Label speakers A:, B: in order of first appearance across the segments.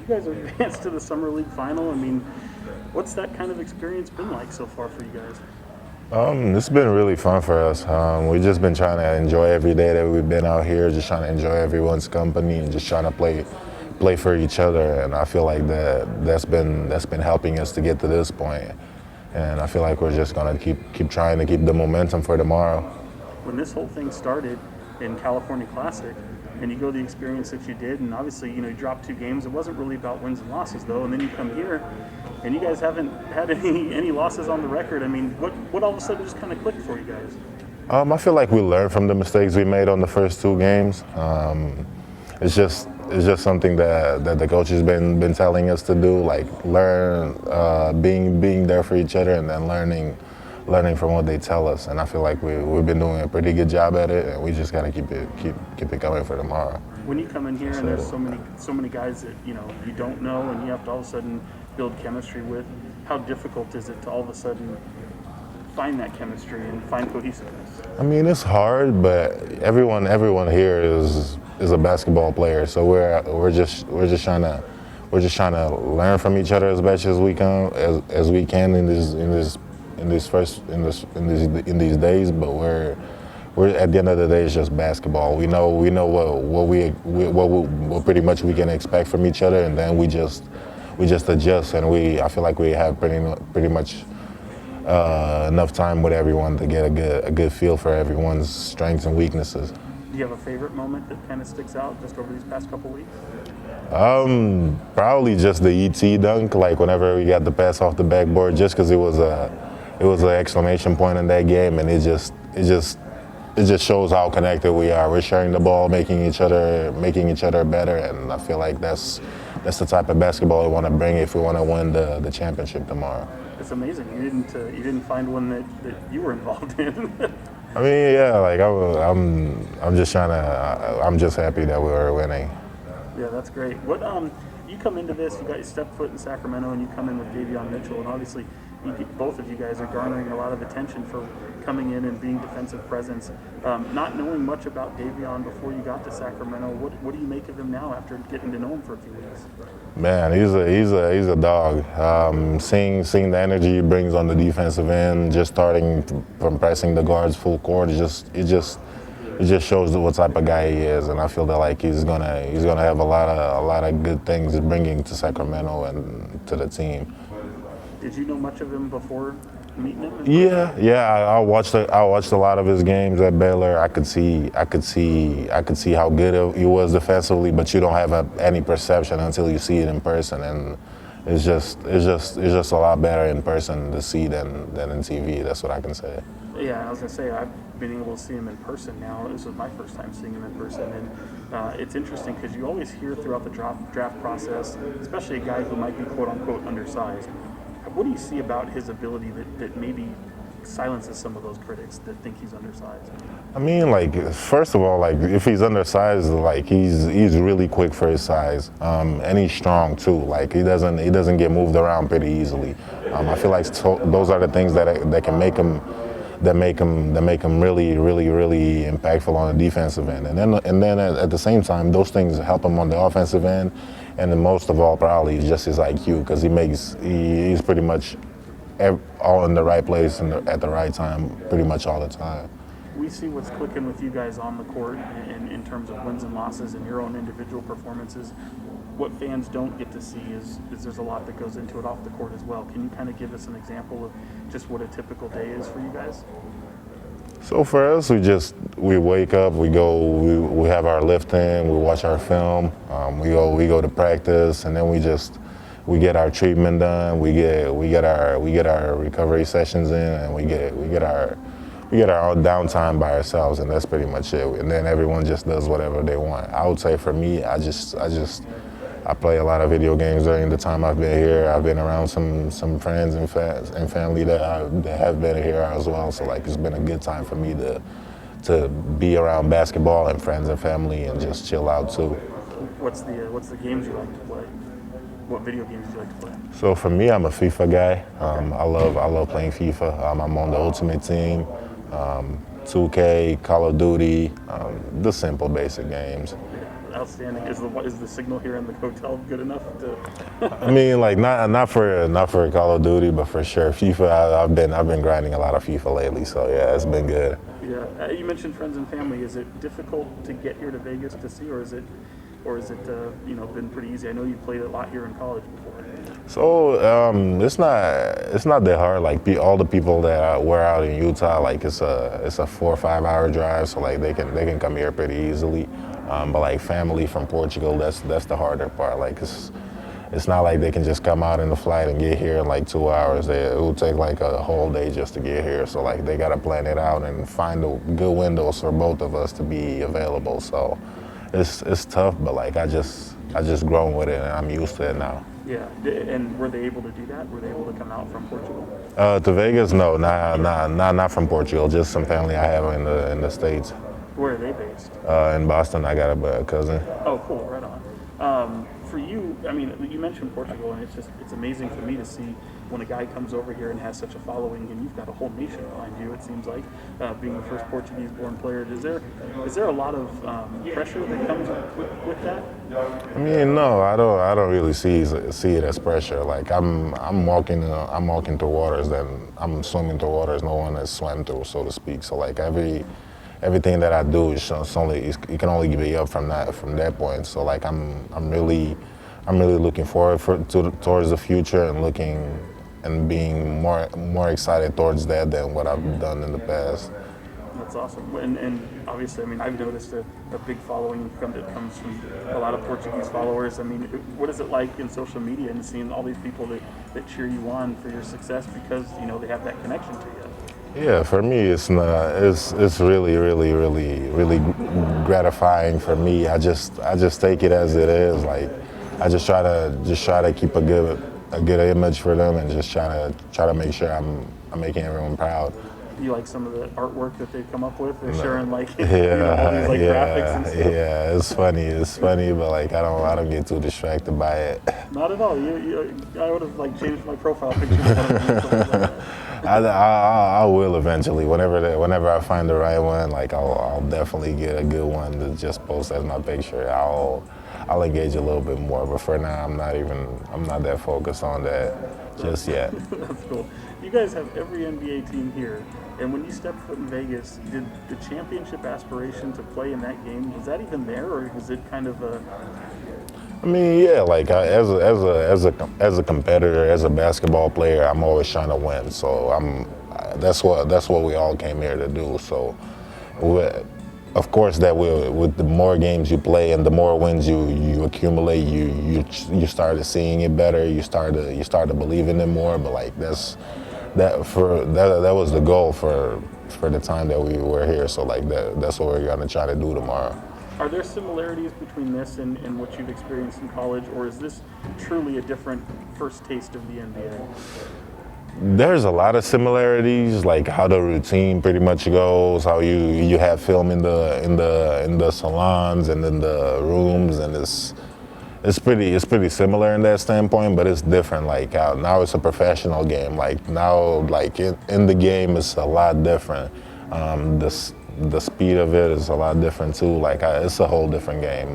A: You guys are advanced to the Summer League final. I mean, what's that kind of experience been like so far for you guys?
B: It's been really fun for us. We've just been trying to enjoy every day that we've been out here, just trying to enjoy everyone's company and just trying to play for each other. And I feel like that's been helping us to get to this point. And I feel like we're just gonna keep trying to keep the momentum for tomorrow.
A: When this whole thing started in California Classic, and you go the experience that you did, and obviously, you dropped 2 games. It wasn't really about wins and losses, though. And then you come here, and you guys haven't had any losses on the record. I mean, what all of a sudden just kind of clicked for you guys?
B: I feel like we learned from the mistakes we made on the first 2 games. It's just something that the coach has been telling us to do, like learn, being there for each other, and then learning from what they tell us. And I feel like we've been doing a pretty good job at it, and we just gotta keep it going for tomorrow.
A: When you come in here and there's so many guys that you don't know, and you have to all of a sudden build chemistry with, how difficult is it to all of a sudden find that chemistry and find cohesiveness?
B: I mean, it's hard, but everyone here is a basketball player, so we're just trying to learn from each other as best as we can in these days. But we're at the end of the day, it's just basketball. We know what pretty much we can expect from each other, and then we just adjust. And I feel like we have pretty much enough time with everyone to get a good feel for everyone's strengths and weaknesses.
A: Do you have a favorite moment that kind of sticks out just over these past couple weeks?
B: Probably just the ET dunk, like whenever we got the pass off the backboard, just because it was an exclamation point in that game, and it just shows how connected we are. We're sharing the ball, making each other better, and I feel like that's the type of basketball we want to bring if we want to win the championship tomorrow.
A: It's amazing you didn't find one that you were involved in.
B: I mean, yeah, like I'm just happy that we were winning.
A: Yeah, that's great. What you come into this, you got your step foot in Sacramento, and you come in with Davion Mitchell, and obviously both of you guys are garnering a lot of attention for coming in and being defensive presence. Not knowing much about Davion before you got to Sacramento, what do you make of him now after getting to know him for a few weeks?
B: Man, he's a dog. Seeing the energy he brings on the defensive end, just starting from pressing the guards full court, it just shows what type of guy he is, and I feel that like he's gonna have a lot of good things bringing to Sacramento and to the team.
A: Did you know much of him before meeting him?
B: Yeah. I watched a lot of his games at Baylor. I could see how good he was defensively, but you don't have any perception until you see it in person, and it's just a lot better in person to see than in TV. That's what I can say.
A: Yeah, I was gonna say I've been able to see him in person now. This was my first time seeing him in person, and it's interesting because you always hear throughout the draft process, especially a guy who might be quote unquote undersized. What do you see about his ability that maybe silences some of those critics that think he's undersized?
B: I mean, like, first of all, like, if he's undersized, like, he's really quick for his size, and he's strong too. Like, he doesn't get moved around pretty easily. I feel like those are the things that can make him really impactful on the defensive end, and then at the same time, those things help him on the offensive end. And then most of all, probably just his IQ, because he's pretty much all in the right place and at the right time, pretty much all the time.
A: We see what's clicking with you guys on the court in terms of wins and losses and your own individual performances. What fans don't get to see is there's a lot that goes into it off the court as well. Can you kind of give us an example of just what a typical day is for you guys?
B: So for us, we wake up, we go, we have our lifting, we watch our film, we go to practice, and then we get our treatment done, we get our recovery sessions in, and we get our own downtime by ourselves, and that's pretty much it. And then everyone just does whatever they want. I would say for me, I play a lot of video games during the time I've been here. I've been around some friends and family that have been here as well. So like it's been a good time for me to be around basketball and friends and family and just chill out too.
A: What's the games you like to play? What video games do you like to play?
B: So for me, I'm a FIFA guy. I love playing FIFA. I'm on the Ultimate Team, 2K, Call of Duty, the simple basic games.
A: Outstanding. Is the signal here in the hotel good enough to?
B: I mean, like not for Call of Duty, but for sure FIFA. I've been grinding a lot of FIFA lately, so yeah, it's been good.
A: Yeah, you mentioned friends and family. Is it difficult to get here to Vegas to see, or is it been pretty easy? I know you played a lot here in college before.
B: So it's not that hard. Like all the people that were out in Utah, like it's a 4 or 5 hour drive, so like they can come here pretty easily. But like family from Portugal, that's the harder part. Like it's not like they can just come out in the flight and get here in like 2 hours. It will take like a whole day just to get here. So like they gotta plan it out and find the good windows for both of us to be available. So it's tough, but like I just grown with it and I'm used to it now.
A: Yeah, and were they able to do that? Were they able to come out from Portugal?
B: To Vegas, no, not from Portugal. Just some family I have in the States.
A: Where are they based?
B: In Boston, I got a cousin.
A: Oh, cool, right on. For you, I mean, you mentioned Portugal, and it's amazing for me to see when a guy comes over here and has such a following, and you've got a whole nation behind you. It seems like being the first Portuguese-born player. Is there a lot of pressure that comes with that?
B: I mean, no, I don't really see it as pressure. Like I'm walking through waters that I'm swimming through waters no one has swam through, so to speak. So like everything that I do it can only be up from that point. So like I'm really looking forward towards the future and being more excited towards that than what I've done in the past.
A: That's awesome. And obviously, I mean, I've noticed a big following that comes from a lot of Portuguese followers. I mean, what is it like in social media and seeing all these people that cheer you on for your success because, they have that connection to you?
B: Yeah, for me, it's really, really, really, really gratifying for me. I just take it as it is. Like, I just try to keep a good image for them and just try to make sure I'm making everyone proud.
A: You like some of the artwork that they've come up with? They're sharing like
B: yeah,
A: all these graphics and stuff.
B: Yeah, it's funny, but like I don't get too distracted by it.
A: Not at all. I would have like changed my profile picture.
B: I will eventually. Whenever I find the right one, like I'll definitely get a good one to just post as my picture. I'll engage a little bit more, but for now I'm not that focused on that just yet.
A: That's cool. You guys have every NBA team here, and when you stepped foot in Vegas, did the championship aspiration to play in that game, was that even there, or was it kind of a?
B: I mean, yeah, like as a competitor, as a basketball player, I'm always trying to win. So that's what we all came here to do. So, of course, with the more games you play and the more wins you accumulate, you started seeing it better. You start to believe in it more. But like that was the goal for the time that we were here. So like that's what we're gonna try to do tomorrow.
A: Are there similarities between this and what you've experienced in college, or is this truly a different first taste of the NBA?
B: There's a lot of similarities, like how the routine pretty much goes, how you have film in the salons and in the rooms, and it's pretty similar in that standpoint, but it's different. Like now it's a professional game. Like now, like in the game, it's a lot different. The speed of it is a lot different too. Like it's a whole different game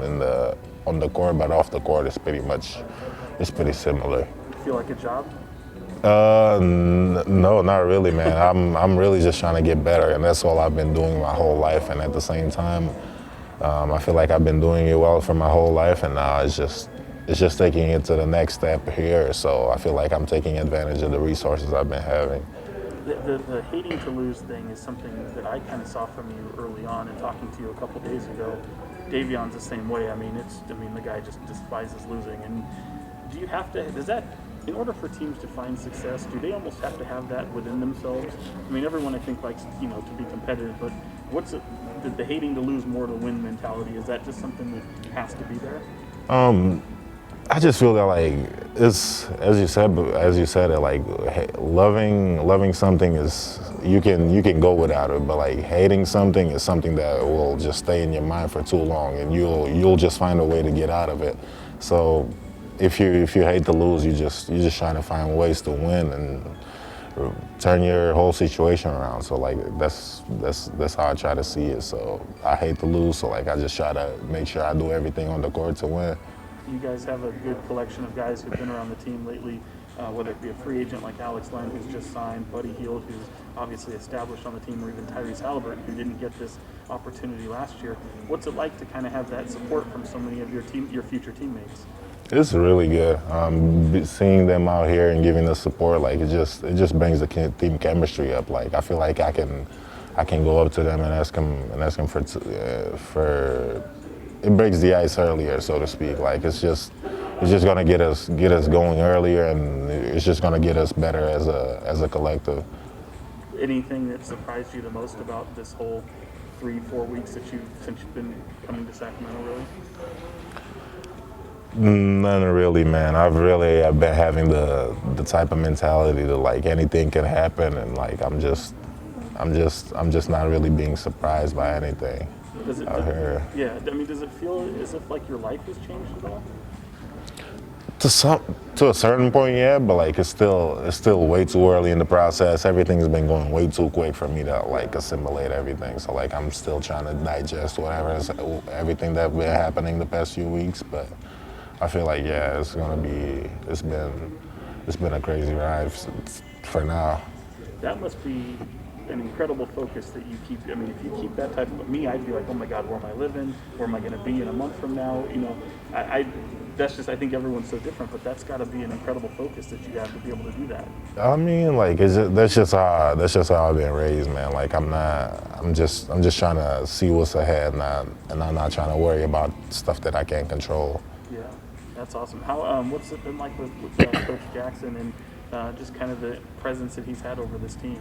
B: on the court, but off the court, it's pretty similar.
A: Do you feel like a job?
B: No, not really, man. I'm really just trying to get better, and that's all I've been doing my whole life. And at the same time, I feel like I've been doing it well for my whole life, and now it's just taking it to the next step here. So I feel like I'm taking advantage of the resources I've been having.
A: The hating to lose thing is something that I kind of saw from you early on, and talking to you a couple days ago. Davion's the same way. I mean, the guy just despises losing. And in order for teams to find success, do they almost have to have that within themselves? I mean, everyone I think likes to be competitive, but what's the hating to lose more to win mentality? Is that just something that has to be there?
B: I just feel that like it's as you said it, like loving something is you can go without it, but like hating something is something that will just stay in your mind for too long, and you'll just find a way to get out of it. So if you hate to lose, you're just trying to find ways to win, and turn your whole situation around. So like that's how I try to see it. So I hate to lose. So like I just try to make sure I do everything on the court to win.
A: You guys have a good collection of guys who've been around the team lately, whether it be a free agent like Alex Len, who's just signed, Buddy Hield, who's obviously established on the team, or even Tyrese Halliburton, who didn't get this opportunity last year. What's it like to kind of have that support from so many of your future teammates?
B: It's really good. Seeing them out here and giving us support, like it just brings the team chemistry up. Like I feel like I can go up to them and ask them for it breaks the ice earlier, so to speak. Like it's just gonna get us going earlier, and it's just gonna get us better as a collective.
A: Anything that surprised you the most about this whole 3-4 weeks since you've been coming to Sacramento, really?
B: None really, man. I've been having the type of mentality that like anything can happen, and like I'm just not really being surprised by anything out here.
A: Yeah, I mean, does it feel as if like your life has changed at all?
B: To a certain point, yeah, but like it's still way too early in the process. Everything's been going way too quick for me to like assimilate everything. So like I'm still trying to digest everything that's been happening the past few weeks, but I feel like it's been a crazy ride for now.
A: That must be an incredible focus that you keep. I mean, if you keep that type of me, I'd be like, oh my God, where am I living? Where am I going to be in a month from now? You know, I think everyone's so different, but that's got to be an incredible focus that you have to be able to do that.
B: I mean, like that's just how I've been raised, man. Like I'm just trying to see what's ahead, and I'm not trying to worry about stuff that I can't control.
A: Yeah, that's awesome. How what's it been like with Coach Jackson and just kind of the presence that he's had over this team?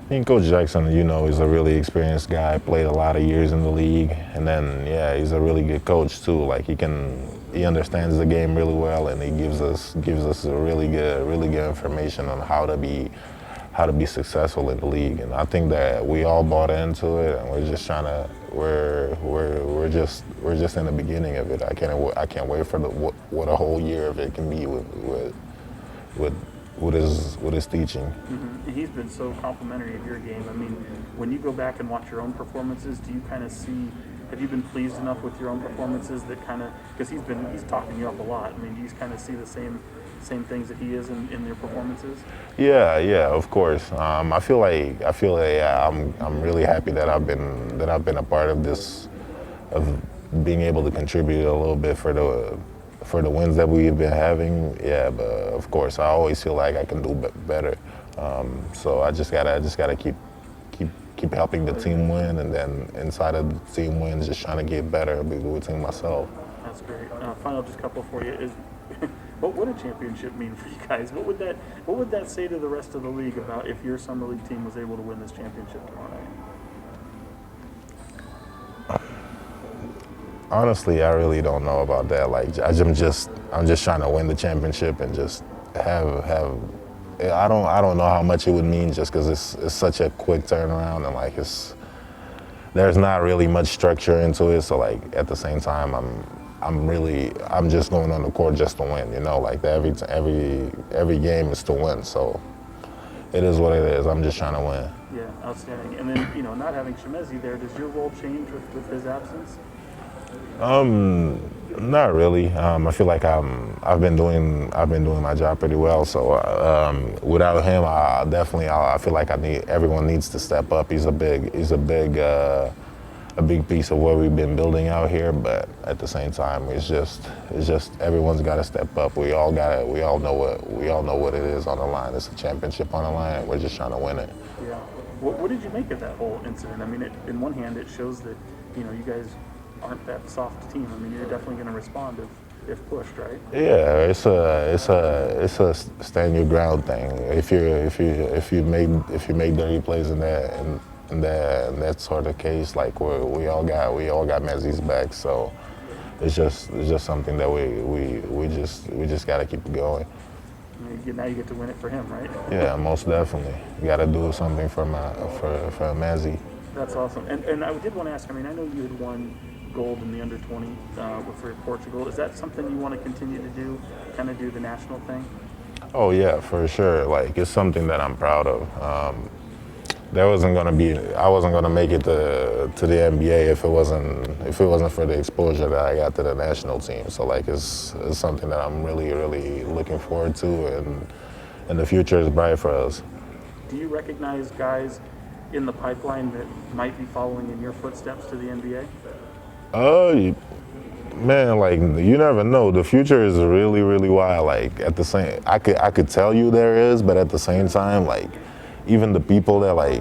B: I think Coach Jackson, he's a really experienced guy, played a lot of years in the league, and then he's a really good coach too. Like he understands the game really well, and he gives us a really good information on how to be successful in the league. And I think that we all bought into it, and we're just in the beginning of it. I can't wait for what a whole year of it can be with his teaching.
A: Mm-hmm. He's been so complimentary of your game. I mean, when you go back and watch your own performances, do you kind of see? Have you been pleased enough with your own performances that kind of because he's talking you up a lot? I mean, do you kind of see the same things that he is in your performances?
B: Yeah, of course. I feel like I'm really happy that I've been a part of this, of being able to contribute a little bit for the wins that we've been having. Yeah, but of course I always feel like I can do better. So I just gotta keep helping the team win, and then inside of the team wins, just trying to get better within myself.
A: That's great. Final just couple for you is. What would a championship mean for you guys? What would that say to the rest of the league about if your summer league team was able to win this championship tomorrow night?
B: Honestly, I really don't know about that. Like I'm just trying to win the championship and just have. I don't know how much it would mean just because it's such a quick turnaround, and like there's not really much structure into it. So like at the same time, I'm just going on the court just to win. Like every game is to win. So it is what it is. I'm just trying to win.
A: Yeah, outstanding. And then not having Shemezi there, does your role change with his absence?
B: Not really. I feel like I've been doing my job pretty well. So without him, I feel like everyone needs to step up. He's a big piece of what we've been building out here. But at the same time, it's just everyone's got to step up. We all know what it is on the line. It's a championship on the line. We're just trying to win it.
A: Yeah. What did you make of that whole incident? I mean, in one hand, it shows that you guys aren't that soft team. I mean, you're definitely going to respond if pushed, right? Yeah,
B: it's a stand your ground thing. If you make dirty plays in that sort of case, like we all got Mezzi's back. So it's just something that we just got to keep it going.
A: Now you get to win it for him, right?
B: Yeah, most definitely. You got to do something for Mezzi.
A: That's awesome. And I did want to ask. I mean, I know you had won gold in the under-20 for Portugal. Is that something you want to continue to do? Kind of do the national thing?
B: Oh yeah, for sure. Like it's something that I'm proud of. I wasn't gonna make it to the NBA if it wasn't for the exposure that I got to the national team. So like it's something that I'm really looking forward to, and the future is bright for us.
A: Do you recognize guys in the pipeline that might be following in your footsteps to the NBA?
B: Man, like you never know. The future is really wild. Like at the same, I could tell you there is, but at the same time, like even the people that like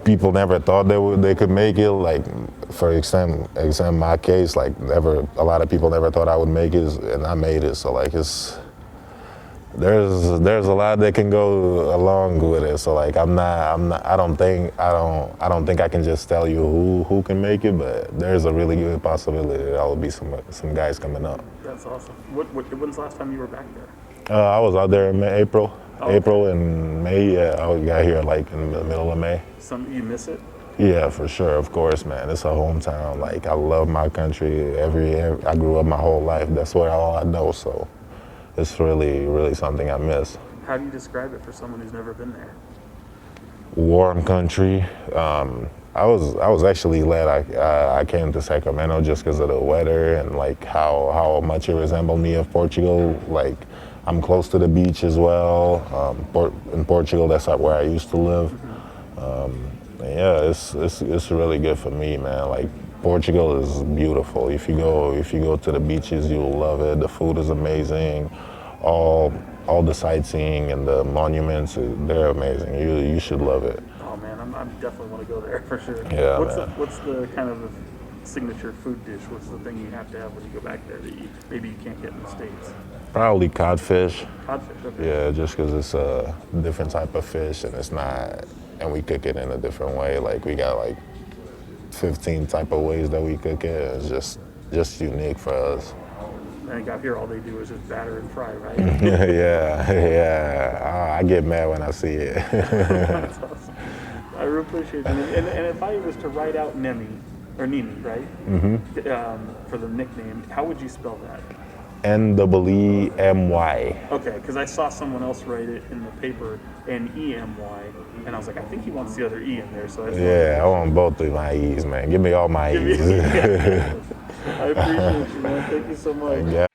B: people never thought they could make it. Like for example, my case, like never a lot of people never thought I would make it, and I made it. So like there's a lot that can go along with it. So like I don't think I can just tell you who can make it, but there's a really good possibility that there will be some guys coming up.
A: That's awesome. When's the last time you were back there?
B: I was out there in April.
A: Oh,
B: April and May. Yeah, I got here like in the middle of May.
A: You miss it?
B: Yeah, for sure. Of course, man. It's a hometown. Like I love my country. I grew up my whole life. That's what all I know. So it's really something I miss.
A: How do you describe it for someone who's never been there?
B: Warm country. I was actually glad I came to Sacramento just because of the weather and like how much it resembled me of Portugal. Like I'm close to the beach as well. In Portugal, that's like where I used to live. And yeah, it's really good for me, man. Like Portugal is beautiful. If you go to the beaches, you'll love it. The food is amazing. All the sightseeing and the monuments, they're amazing. You should love it.
A: Oh man, I definitely want to go there for sure.
B: Yeah,
A: What's the kind of signature food dish? What's the thing you have to have when you go back there that maybe you can't get in the States?
B: Probably codfish.
A: Codfish, okay.
B: Yeah, just because it's a different type of fish and we cook it in a different way. Like we got like 15 type of ways that we cook it. It's just unique for us.
A: I think out here all they do is just batter and fry, right?
B: yeah. I get mad when I see it.
A: That's awesome. I really appreciate it. And if I was to write out Nemi, right? Mm-hmm. For the nickname, how would you spell that?
B: N-E-E-M-Y.
A: Okay, because I saw someone else write it in the paper, N-E-M-Y, and I was like, I think he wants the other E in there. So
B: I want both of my E's, man. Give me all my E's.
A: I appreciate you, man. Thank you so much.
B: Yeah.